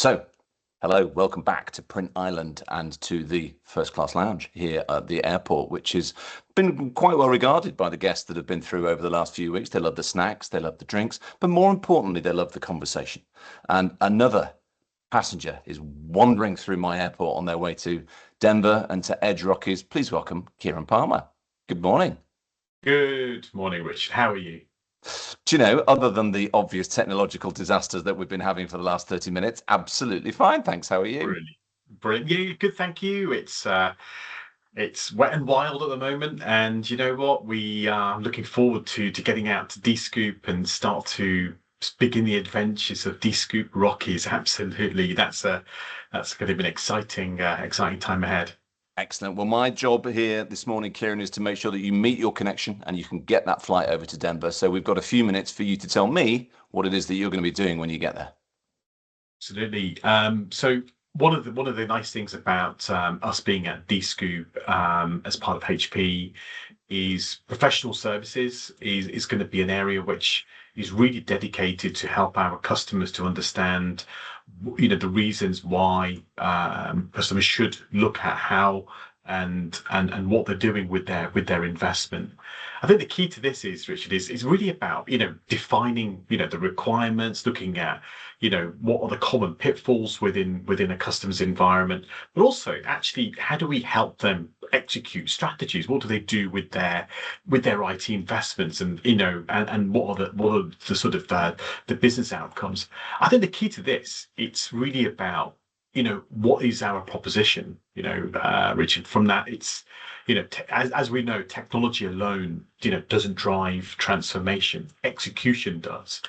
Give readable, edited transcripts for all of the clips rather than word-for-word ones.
So, hello, welcome back to Print Island and to the First Class Lounge here at the airport, which has been quite well regarded by the guests that have been through over the last few weeks. They love the snacks, they love the drinks, but more importantly, they love the conversation. And another passenger is wandering through my airport on their way to Denver and to Edge Rockies. Please welcome Kieran Parmar. Good morning. Good morning, Richard. How are you? Do you know, other than the obvious technological disasters that we've been having for the last 30 minutes, absolutely fine. Thanks. How are you? Brilliant. Brilliant. Yeah, good, thank you. It's wet and wild at the moment, and you know what? We are looking forward to getting out to Dscoop and start to begin the adventures of Dscoop Rockies. Absolutely. That's going to be an exciting time ahead. Excellent. Well, my job here this morning, Kieran, is to make sure that you meet your connection and you can get that flight over to Denver. So we've got a few minutes for you to tell me what it is that you're going to be doing when you get there. Absolutely. So one of the nice things about us being at Dscoop as part of HP is professional services is going to be an area which is really dedicated to help our customers to understand, the reasons why customers should look at how and what they're doing with their investment. I think the key to this is, Richard, is really about defining the requirements, looking at what are the common pitfalls within a customer's environment, but also actually how do we help them execute strategies? What do they do with their IT investments, and and what are the sort of the business outcomes? I think the key to this, it's really about what is our proposition, Richard. From that, it's as we know, technology alone doesn't drive transformation. Execution does.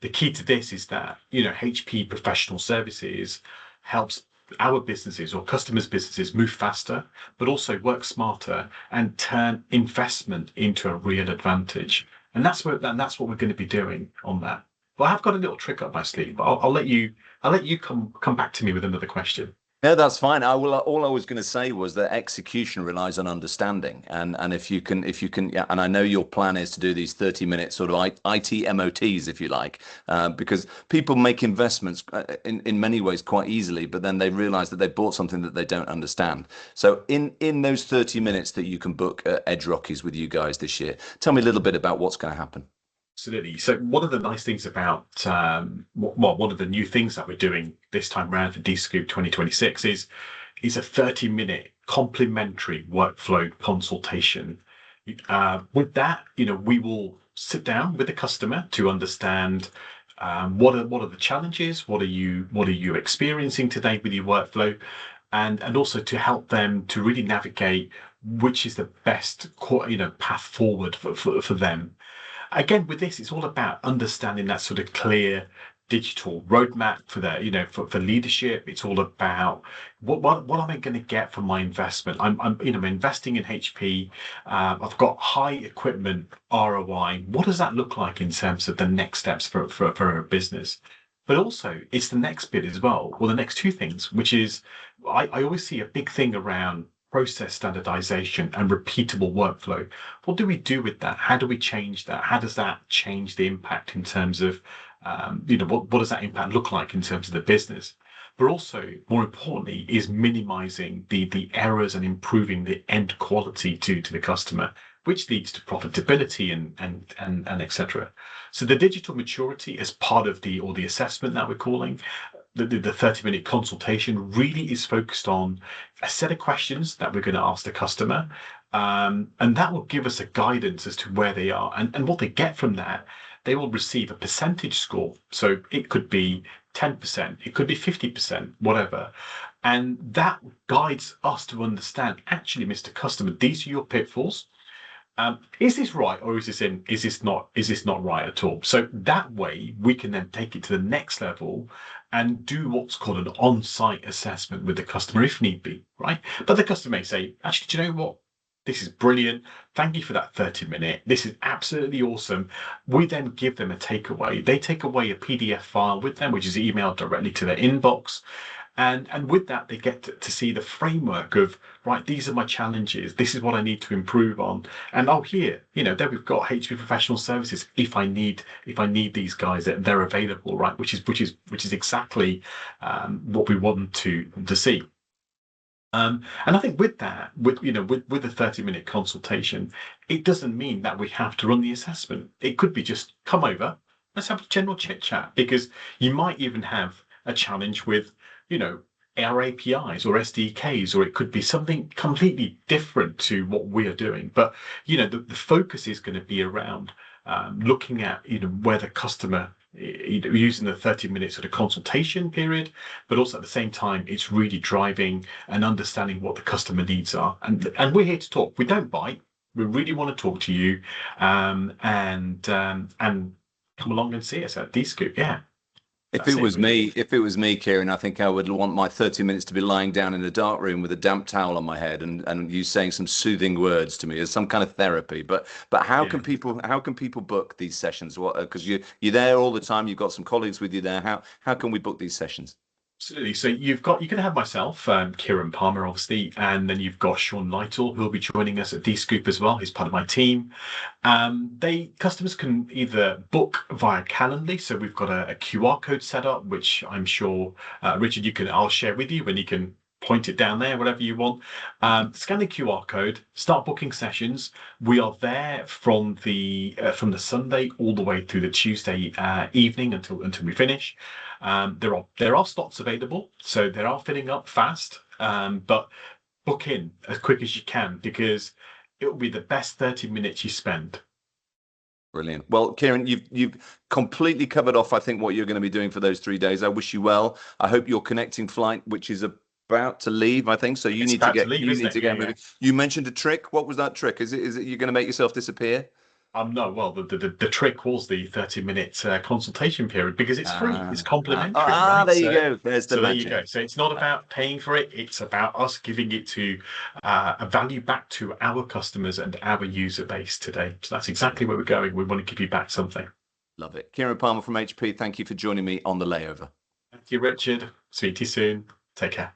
The key to this is that HP Professional Services helps our businesses or customers' businesses move faster, but also work smarter and turn investment into a real advantage. And that's what we're going to be doing on that. But I've got a little trick up my sleeve. But I'll let you come back to me with another question. No, that's fine. All I was going to say was that execution relies on understanding, and if you can, yeah, and I know your plan is to do these 30-minute sort of IT MOTs, if you like, because people make investments in many ways quite easily, but then they realize that they bought something that they don't understand. So in those 30 minutes that you can book at Edge Rockies with you guys this year, tell me a little bit about what's going to happen. Absolutely. So one of the nice things about, one of the new things that we're doing this time around for Dscoop 2026 is a 30-minute complimentary workflow consultation. With that, we will sit down with the customer to understand what are the challenges, what are you experiencing today with your workflow, and also to help them to really navigate which is the best path forward for them. Again, with this, it's all about understanding that sort of clear digital roadmap for their, for leadership. It's all about what am I going to get from my investment? I'm investing in HP. I've got high equipment ROI. What does that look like in terms of the next steps for a business? But also, it's the next bit as well, or the next two things, which is I always see a big thing around process standardization and repeatable workflow. What do we do with that? How do we change that? How does that change the impact in terms of, what does that impact look like in terms of the business? But also, more importantly, is minimizing the errors and improving the end quality to the customer, which leads to profitability and etc. So the digital maturity as part of the assessment that we're calling the 30-minute consultation really is focused on a set of questions that we're going to ask the customer. And that will give us a guidance as to where they are. And what they get from that, they will receive a percentage score. So it could be 10%, it could be 50%, whatever. And that guides us to understand, actually, Mr. Customer, these are your pitfalls. Is this right, or is this not right at all? So that way we can then take it to the next level and do what's called an on-site assessment with the customer if need be, right? But the customer may say, actually, do you know what? This is brilliant. Thank you for that 30-minute. This is absolutely awesome. We then give them a takeaway. They take away a PDF file with them, which is emailed directly to their inbox. And with that, they get to see the framework of, right, these are my challenges. This is what I need to improve on. And oh, here, there we've got HP Professional Services. If I need these guys, they're available, right? Which is exactly what we want to see. And I think with that, with the 30-minute consultation, it doesn't mean that we have to run the assessment. It could be just come over, let's have a general chit chat, because you might even have a challenge with, our APIs or SDKs, or it could be something completely different to what we are doing. But the focus is going to be around looking at where the customer, using the 30-minute sort of consultation period, but also at the same time it's really driving and understanding what the customer needs are. And we're here to talk. We don't bite. We really want to talk to you, and come along and see us at Dscoop. Yeah. If it was me, Kieran, I think I would want my 30 minutes to be lying down in a dark room with a damp towel on my head and you saying some soothing words to me as some kind of therapy. But how can people book these sessions? What, because you're there all the time, you've got some colleagues with you there. How can we book these sessions? Absolutely. So you're going to have myself, Kieran Parmar, obviously, and then you've got Sean Lytle, who'll be joining us at Dscoop as well. He's part of my team. Customers can either book via Calendly. So we've got a QR code set up, which I'm sure, Richard, I'll share with you, and you can point it down there, whatever you want. Scan the QR code, start booking sessions. We are there from the Sunday all the way through the Tuesday evening until we finish. There are slots available, so they are filling up fast. But book in as quick as you can, because it will be the best 30 minutes you spend. Brilliant. Well, Kieran, you've completely covered off, I think, what you're going to be doing for those 3 days. I wish you well. I hope your connecting flight, which is about to leave, I think, so you need to get moving. You mentioned a trick. What was that trick? Is it you're going to make yourself disappear? No, well, the trick was the 30-minute consultation period, because it's free, it's complimentary. Right? There you go. There's the magic. There you go. So it's not about paying for it; it's about us giving it to a value back to our customers and our user base today. So that's exactly where we're going. We want to give you back something. Love it. Kieran Parmar from HP. Thank you for joining me on the Layover. Thank you, Richard. Speak to you soon. Take care.